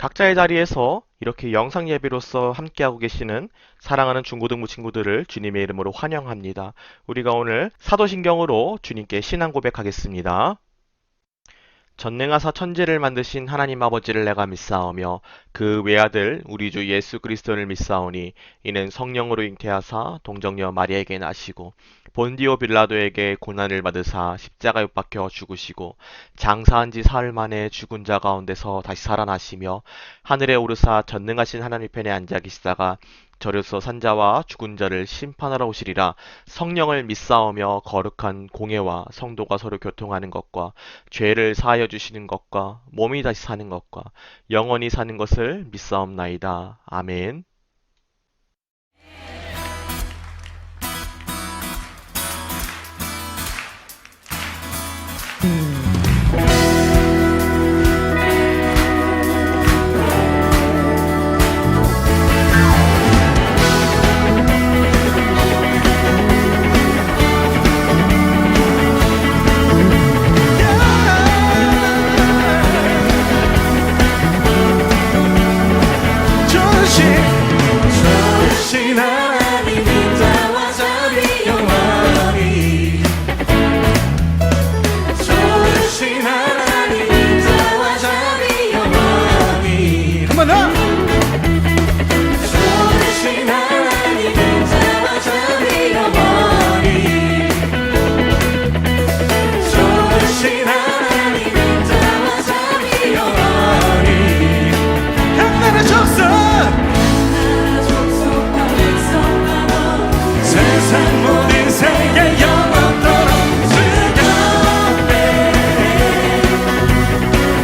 각자의 자리에서 이렇게 영상 예배로서 함께하고 계시는 사랑하는 중고등부 친구들을 주님의 이름으로 환영합니다. 우리가 오늘 사도신경으로 주님께 신앙 고백하겠습니다. 전능하사 천지를 만드신 하나님 아버지를 내가 믿사오며 그 외아들 우리 주 예수 그리스도를 믿사오니 이는 성령으로 잉태하사 동정녀 마리아에게 나시고 본디오 빌라도에게 고난을 받으사 십자가에 못 박혀 죽으시고 장사한 지 사흘 만에 죽은 자 가운데서 다시 살아나시며 하늘에 오르사 전능하신 하나님 편에 앉아 계시다가 저로서 산자와 죽은 자를 심판하러 오시리라. 성령을 믿사오며 거룩한 공예와 성도가 서로 교통하는 것과 죄를 사하여 주시는 것과 몸이 다시 사는 것과 영원히 사는 것을 믿사옵나이다. 아멘. 전신 하나님 인자와 자비 영원히 전신 하나님 인자와 자비 영원히 한 번 더 전신 하나님 인자와 자비 영원히 전신 하나님 인자와 자비 영원히 하나님 접선 세상 모든 세계 영원토록 즐겁네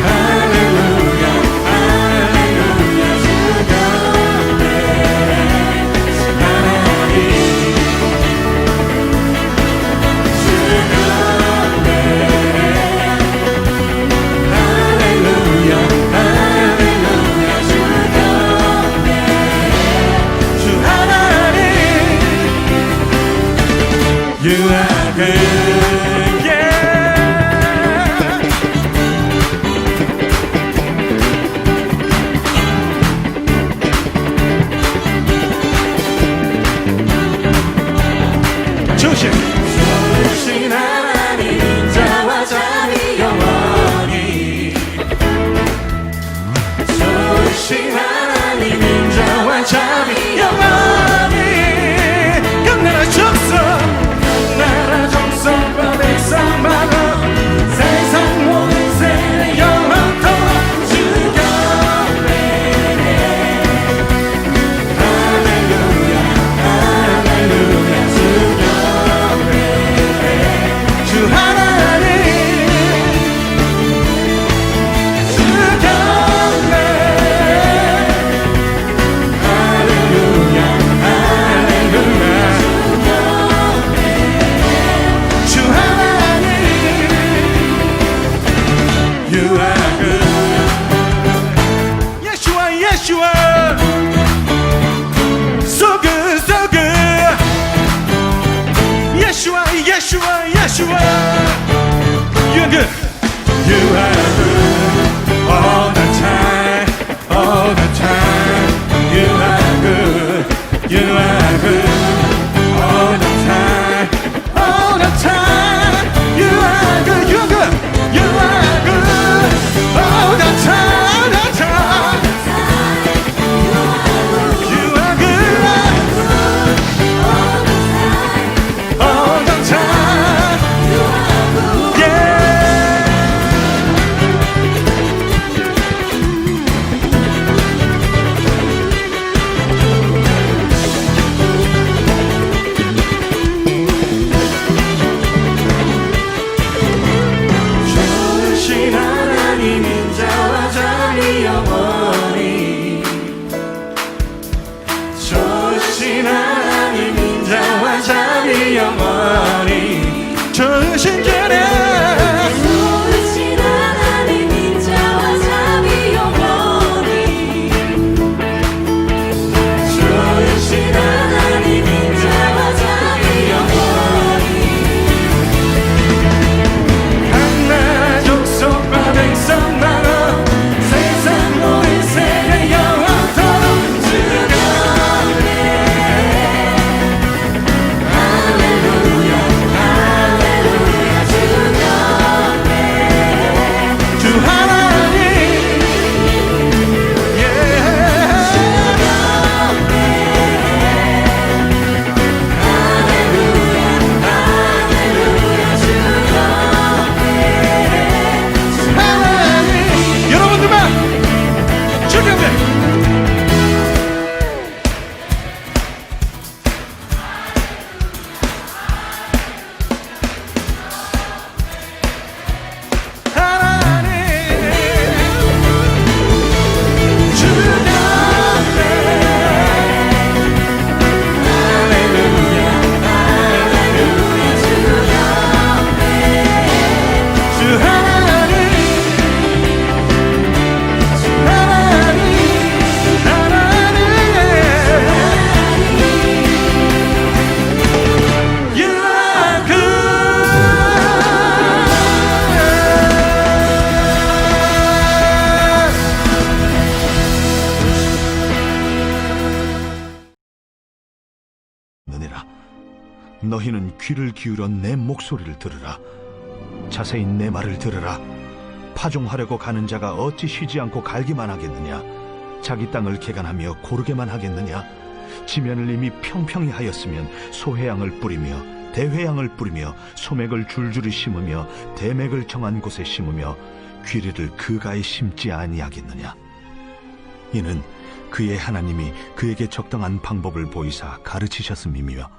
할렐루야 할렐루야 즐겁네 하나님 즐겁네 할렐루야 할렐루야 즐겁네 주 하나님 You are good, yeah. 주신 하나님 인자와 자비 영원히 주신 하나님 인자와 자비 영원히 끝내라 접속 나라 정성과 백성만은 세상 모든 세대 영원토록 즐겁네 할렐루야 할렐루야 즐겁네 주 하나님 즐겁네 할렐루야 할렐루야 주 하나님 You are good Yeshua Yeshua So good so good Yeshua Yeshua Yeshua You are good You are good all the time all the time You are good You are good all the time all the time. You are good, you are good, you are good all the time, the time. You are good all the time. Yeah. 주신 하나님 인자와 자비 영원히 주신 하나님 인자와 자비 영원히 주신 주님 주신 하나님 인자와 자비 영원히 주신 하나님 인자와 자비 영원히 한나라 족속과 백성만은 세상 모든 세계 느니라. 너희는 귀를 기울여 내 목소리를 들으라. 자세히 내 말을 들으라. 파종하려고 가는 자가 어찌 쉬지 않고 갈기만 하겠느냐? 자기 땅을 개간하며 고르게만 하겠느냐? 지면을 이미 평평히 하였으면 소회양을 뿌리며 대회양을 뿌리며 소맥을 줄줄이 심으며 대맥을 정한 곳에 심으며 귀리를 그 가에 심지 아니하겠느냐? 이는 그의 하나님이 그에게 적당한 방법을 보이사 가르치셨음이며,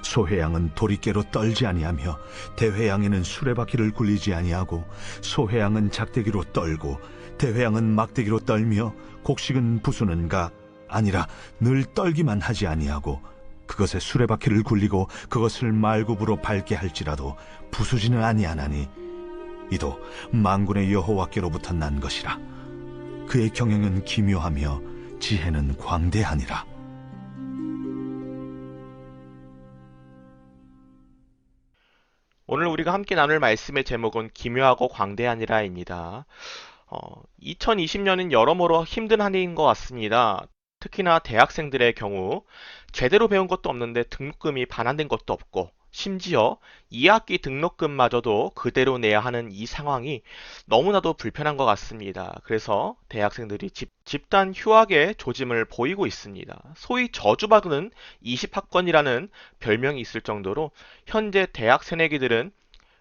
소회양은 도리깨로 떨지 아니하며 대회양에는 수레바퀴를 굴리지 아니하고, 소회양은 작대기로 떨고 대회양은 막대기로 떨며, 곡식은 부수는가 아니라 늘 떨기만 하지 아니하고, 그것에 수레바퀴를 굴리고 그것을 말굽으로 밟게 할지라도 부수지는 아니하나니, 이도 만군의 여호와께로부터 난 것이라. 그의 경영은 기묘하며 지혜는 광대하니라. 오늘 우리가 함께 나눌 말씀의 제목은 기묘하고 광대하니라입니다. 2020년은 여러모로 힘든 한 해인 것 같습니다. 특히나 대학생들의 경우 제대로 배운 것도 없는데 등록금이 반환된 것도 없고, 심지어 2학기 등록금마저도 그대로 내야 하는 이 상황이 너무나도 불편한 것 같습니다. 그래서 대학생들이 집단 휴학의 조짐을 보이고 있습니다. 소위 저주받은 20학번이라는 별명이 있을 정도로 현재 대학 새내기들은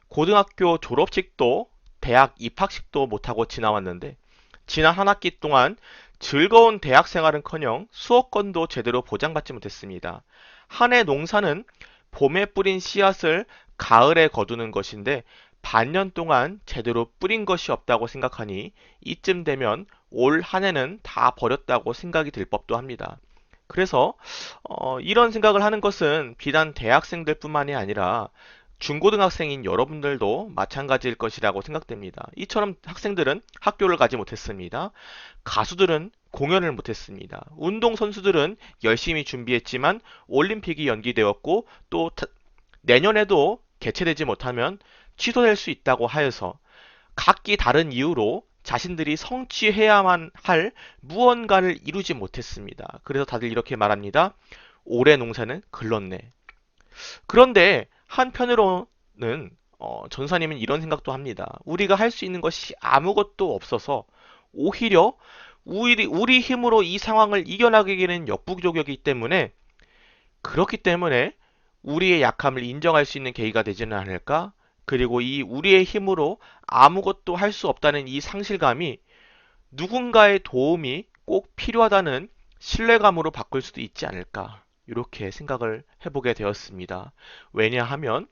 고등학교 졸업식도 대학 입학식도 못하고 지나왔는데, 지난 한 학기 동안 즐거운 대학 생활은커녕 수업권도 제대로 보장받지 못했습니다. 한 해 농사는 봄에 뿌린 씨앗을 가을에 거두는 것인데, 반년 동안 제대로 뿌린 것이 없다고 생각하니 이쯤 되면 올 한 해는 다 버렸다고 생각이 들 법도 합니다. 그래서 이런 생각을 하는 것은 비단 대학생들 뿐만이 아니라 중고등학생인 여러분들도 마찬가지일 것이라고 생각됩니다. 이처럼 학생들은 학교를 가지 못했습니다. 가수들은 공연을 못했습니다. 운동선수들은 열심히 준비했지만 올림픽이 연기되었고, 또 내년에도 개최되지 못하면 취소될 수 있다고 하여서 각기 다른 이유로 자신들이 성취해야만 할 무언가를 이루지 못했습니다. 그래서 다들 이렇게 말합니다. 올해 농사는 글렀네. 그런데 한편으로는 전사님은 이런 생각도 합니다. 우리가 할 수 있는 것이 아무것도 없어서 오히려 우리 힘으로 이 상황을 이겨나가기는 역부족이기 때문에, 그렇기 때문에 우리의 약함을 인정할 수 있는 계기가 되지는 않을까? 그리고 이 우리의 힘으로 아무것도 할 수 없다는 이 상실감이 누군가의 도움이 꼭 필요하다는 신뢰감으로 바꿀 수도 있지 않을까? 이렇게 생각을 해보게 되었습니다. 왜냐하면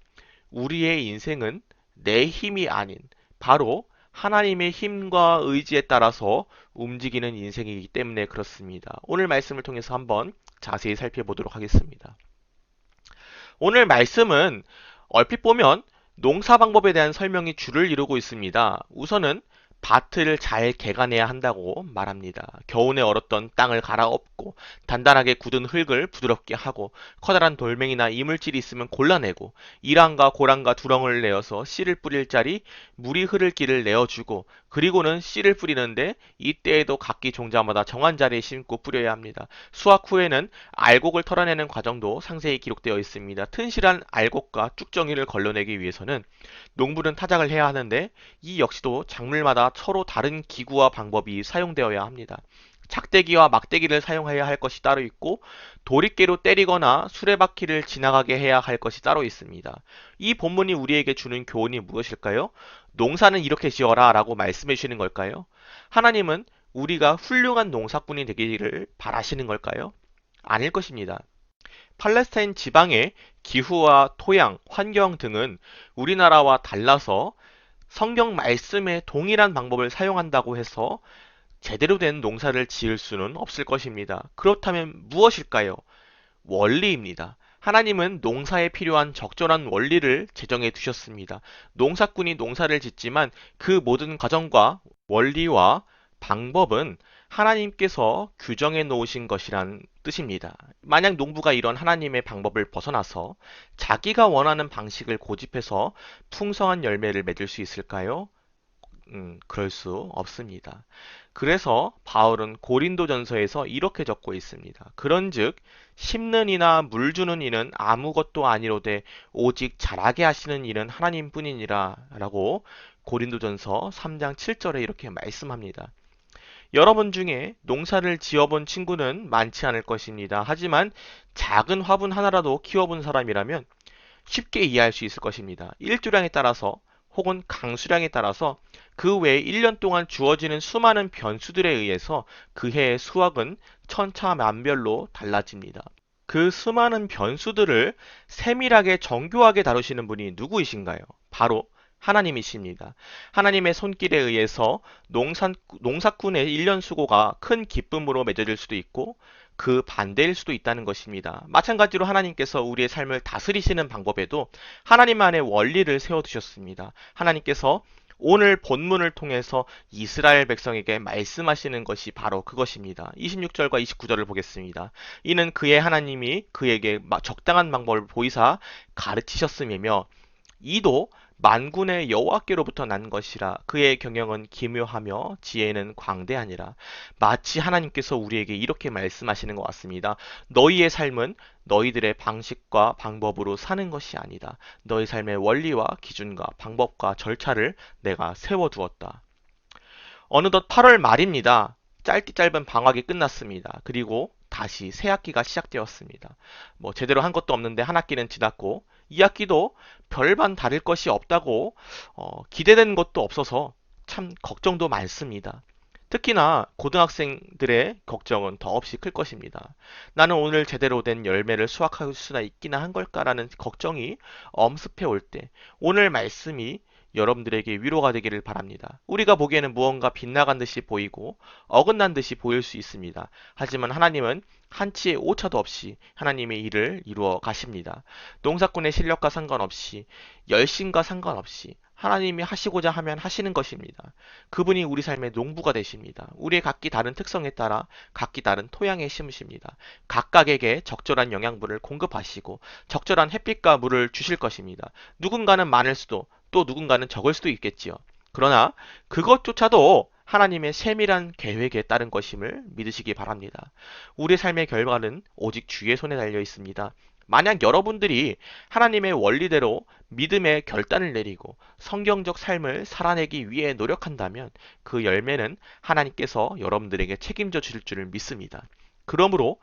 우리의 인생은 내 힘이 아닌 바로 하나님의 힘과 의지에 따라서 움직이는 인생이기 때문에 그렇습니다. 오늘 말씀을 통해서 한번 자세히 살펴보도록 하겠습니다. 오늘 말씀은 얼핏 보면 농사 방법에 대한 설명이 주를 이루고 있습니다. 우선은 밭을 잘 개간해야 한다고 말합니다. 겨우내 얼었던 땅을 갈아엎고 단단하게 굳은 흙을 부드럽게 하고, 커다란 돌멩이나 이물질이 있으면 골라내고, 이랑과 고랑과 두렁을 내어서 씨를 뿌릴 자리 물이 흐를 길을 내어주고, 그리고는 씨를 뿌리는데 이때에도 각기 종자마다 정한 자리에 심고 뿌려야 합니다. 수확 후에는 알곡을 털어내는 과정도 상세히 기록되어 있습니다. 튼실한 알곡과 쭉정이를 걸러내기 위해서는 농부는 타작을 해야 하는데, 이 역시도 작물마다 서로 다른 기구와 방법이 사용되어야 합니다. 작대기와 막대기를 사용해야 할 것이 따로 있고, 도리깨로 때리거나 수레바퀴를 지나가게 해야 할 것이 따로 있습니다. 이 본문이 우리에게 주는 교훈이 무엇일까요? 농사는 이렇게 지어라 라고 말씀해 주시는 걸까요? 하나님은 우리가 훌륭한 농사꾼이 되기를 바라시는 걸까요? 아닐 것입니다. 팔레스타인 지방의 기후와 토양, 환경 등은 우리나라와 달라서 성경 말씀에 동일한 방법을 사용한다고 해서 제대로 된 농사를 지을 수는 없을 것입니다. 그렇다면 무엇일까요? 원리입니다. 하나님은 농사에 필요한 적절한 원리를 제정해 두셨습니다. 농사꾼이 농사를 짓지만 그 모든 과정과 원리와 방법은 하나님께서 규정해 놓으신 것이란 뜻입니다. 만약 농부가 이런 하나님의 방법을 벗어나서 자기가 원하는 방식을 고집해서 풍성한 열매를 맺을 수 있을까요? 그럴 수 없습니다. 그래서 바울은 고린도전서에서 이렇게 적고 있습니다. 그런즉 심는 이나 물 주는 이는 아무것도 아니로되 오직 자라게 하시는 이는 하나님뿐이니라 라고 고린도전서 3장 7절에 이렇게 말씀합니다. 여러분 중에 농사를 지어본 친구는 많지 않을 것입니다. 하지만 작은 화분 하나라도 키워본 사람이라면 쉽게 이해할 수 있을 것입니다. 일조량에 따라서 혹은 강수량에 따라서 그 외에 1년 동안 주어지는 수많은 변수들에 의해서 그 해의 수확은 천차만별로 달라집니다. 그 수많은 변수들을 세밀하게 정교하게 다루시는 분이 누구이신가요? 바로 하나님이십니다. 하나님의 손길에 의해서 농사꾼의 1년 수고가 큰 기쁨으로 맺어질 수도 있고 그 반대일 수도 있다는 것입니다. 마찬가지로 하나님께서 우리의 삶을 다스리시는 방법에도 하나님만의 원리를 세워두셨습니다. 하나님께서 오늘 본문을 통해서 이스라엘 백성에게 말씀하시는 것이 바로 그것입니다. 26절과 29절을 보겠습니다. 이는 그의 하나님이 그에게 적당한 방법을 보이사 가르치셨음이며 이도 만군의 여호와께로부터 난 것이라 그의 경영은 기묘하며 지혜는 광대하니라. 마치 하나님께서 우리에게 이렇게 말씀하시는 것 같습니다. 너희의 삶은 너희들의 방식과 방법으로 사는 것이 아니다. 너희 삶의 원리와 기준과 방법과 절차를 내가 세워두었다. 어느덧 8월 말입니다. 짧디 짧은 방학이 끝났습니다. 그리고 다시 새 학기가 시작되었습니다. 제대로 한 것도 없는데 한 학기는 지났고 이 학기도 별반 다를 것이 없다고 기대된 것도 없어서 참 걱정도 많습니다. 특히나 고등학생들의 걱정은 더없이 클 것입니다. 나는 오늘 제대로 된 열매를 수확할 수나 있기나 한 걸까라는 걱정이 엄습해 올 때 오늘 말씀이 여러분들에게 위로가 되기를 바랍니다. 우리가 보기에는 무언가 빗나간 듯이 보이고 어긋난 듯이 보일 수 있습니다. 하지만 하나님은 한치의 오차도 없이 하나님의 일을 이루어 가십니다. 농사꾼의 실력과 상관없이 열심과 상관없이 하나님이 하시고자 하면 하시는 것입니다. 그분이 우리 삶의 농부가 되십니다. 우리의 각기 다른 특성에 따라 각기 다른 토양에 심으십니다. 각각에게 적절한 영양분을 공급하시고 적절한 햇빛과 물을 주실 것입니다. 누군가는 많을 수도 또 누군가는 적을 수도 있겠지요. 그러나 그것조차도 하나님의 세밀한 계획에 따른 것임을 믿으시기 바랍니다. 우리의 삶의 결과는 오직 주의 손에 달려 있습니다. 만약 여러분들이 하나님의 원리대로 믿음의 결단을 내리고 성경적 삶을 살아내기 위해 노력한다면 그 열매는 하나님께서 여러분들에게 책임져 주실 줄을 믿습니다. 그러므로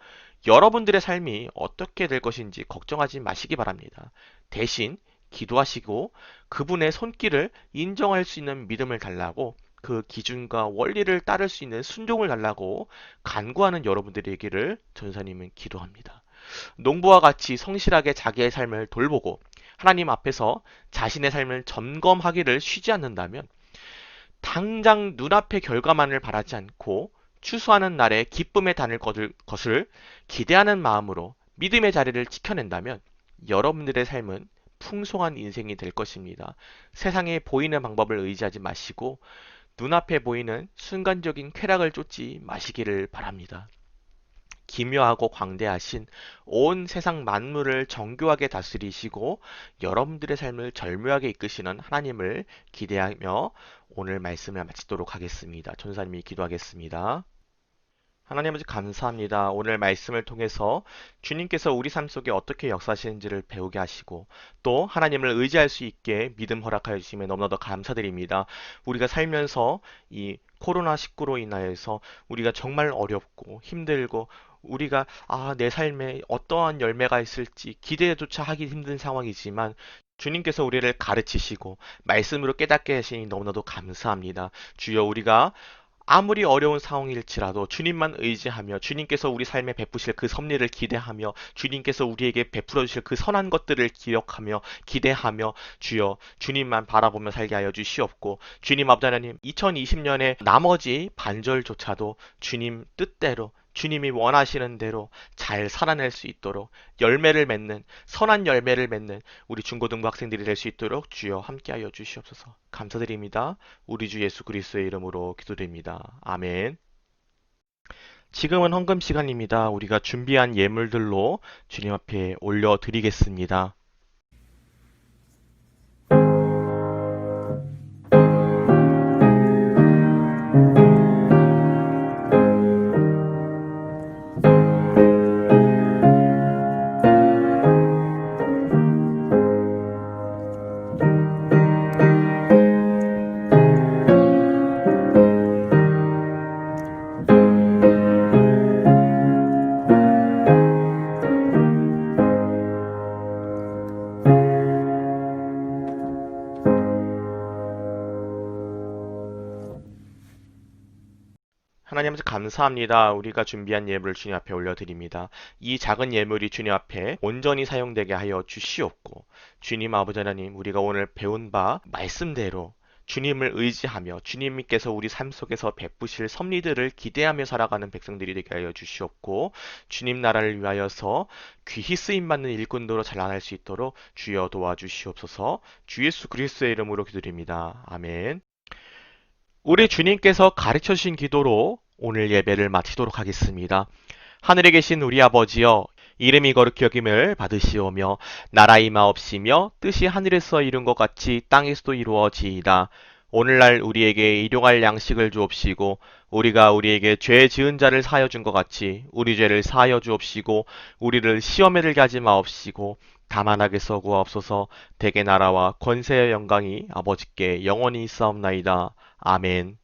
여러분들의 삶이 어떻게 될 것인지 걱정하지 마시기 바랍니다. 대신 기도하시고 그분의 손길을 인정할 수 있는 믿음을 달라고 그 기준과 원리를 따를 수 있는 순종을 달라고 간구하는 여러분들이기를 전사님은 기도합니다. 농부와 같이 성실하게 자기의 삶을 돌보고 하나님 앞에서 자신의 삶을 점검하기를 쉬지 않는다면 당장 눈앞의 결과만을 바라지 않고 추수하는 날에 기쁨에 다닐 것을 기대하는 마음으로 믿음의 자리를 지켜낸다면 여러분들의 삶은 풍성한 인생이 될 것입니다. 세상에 보이는 방법을 의지하지 마시고 눈앞에 보이는 순간적인 쾌락을 쫓지 마시기를 바랍니다. 기묘하고 광대하신 온 세상 만물을 정교하게 다스리시고 여러분들의 삶을 절묘하게 이끄시는 하나님을 기대하며 오늘 말씀을 마치도록 하겠습니다. 전사님이 기도하겠습니다. 하나님 아버지 감사합니다. 오늘 말씀을 통해서 주님께서 우리 삶 속에 어떻게 역사하시는지를 배우게 하시고 또 하나님을 의지할 수 있게 믿음 허락하여 주심에 너무나도 감사드립니다. 우리가 살면서 이 코로나19로 인하여서 우리가 정말 어렵고 힘들고 우리가 내 삶에 어떠한 열매가 있을지 기대조차 하기 힘든 상황이지만 주님께서 우리를 가르치시고 말씀으로 깨닫게 하시니 너무나도 감사합니다. 주여 우리가 아무리 어려운 상황일지라도 주님만 의지하며 주님께서 우리 삶에 베푸실 그 섭리를 기대하며 주님께서 우리에게 베풀어 주실 그 선한 것들을 기억하며 기대하며 주여 주님만 바라보며 살게 하여 주시옵고 주님 아버지 하나님 2020년에 나머지 반절조차도 주님 뜻대로 주님이 원하시는 대로 잘 살아낼 수 있도록 열매를 맺는 선한 열매를 맺는 우리 중고등부 학생들이 될 수 있도록 주여 함께하여 주시옵소서. 감사드립니다. 우리 주 예수 그리스도의 이름으로 기도드립니다. 아멘. 지금은 헌금 시간입니다. 우리가 준비한 예물들로 주님 앞에 올려드리겠습니다. 하나님 아버지 감사합니다. 우리가 준비한 예물을 주님 앞에 올려드립니다. 이 작은 예물이 주님 앞에 온전히 사용되게 하여 주시옵고 주님 아버지 하나님 우리가 오늘 배운 바 말씀대로 주님을 의지하며 주님께서 우리 삶 속에서 베푸실 섭리들을 기대하며 살아가는 백성들이 되게 하여 주시옵고 주님 나라를 위하여서 귀히 쓰임받는 일꾼도로 자라날 수 있도록 주여 도와주시옵소서. 주 예수 그리스도의 이름으로 기도드립니다. 아멘. 우리 주님께서 가르쳐 주신 기도로 오늘 예배를 마치도록 하겠습니다. 하늘에 계신 우리 아버지여, 이름이 거룩히 여김을 받으시오며 나라 임하옵시며 뜻이 하늘에서 이룬 것 같이 땅에서도 이루어지이다. 오늘날 우리에게 일용할 양식을 주옵시고 우리가 우리에게 죄 지은 자를 사하여 준 것 같이 우리 죄를 사하여 주옵시고 우리를 시험에 들게 하지 마옵시고 다만 악에서 구하옵소서. 대개 나라와 권세의 영광이 아버지께 영원히 있사옵나이다. 아멘.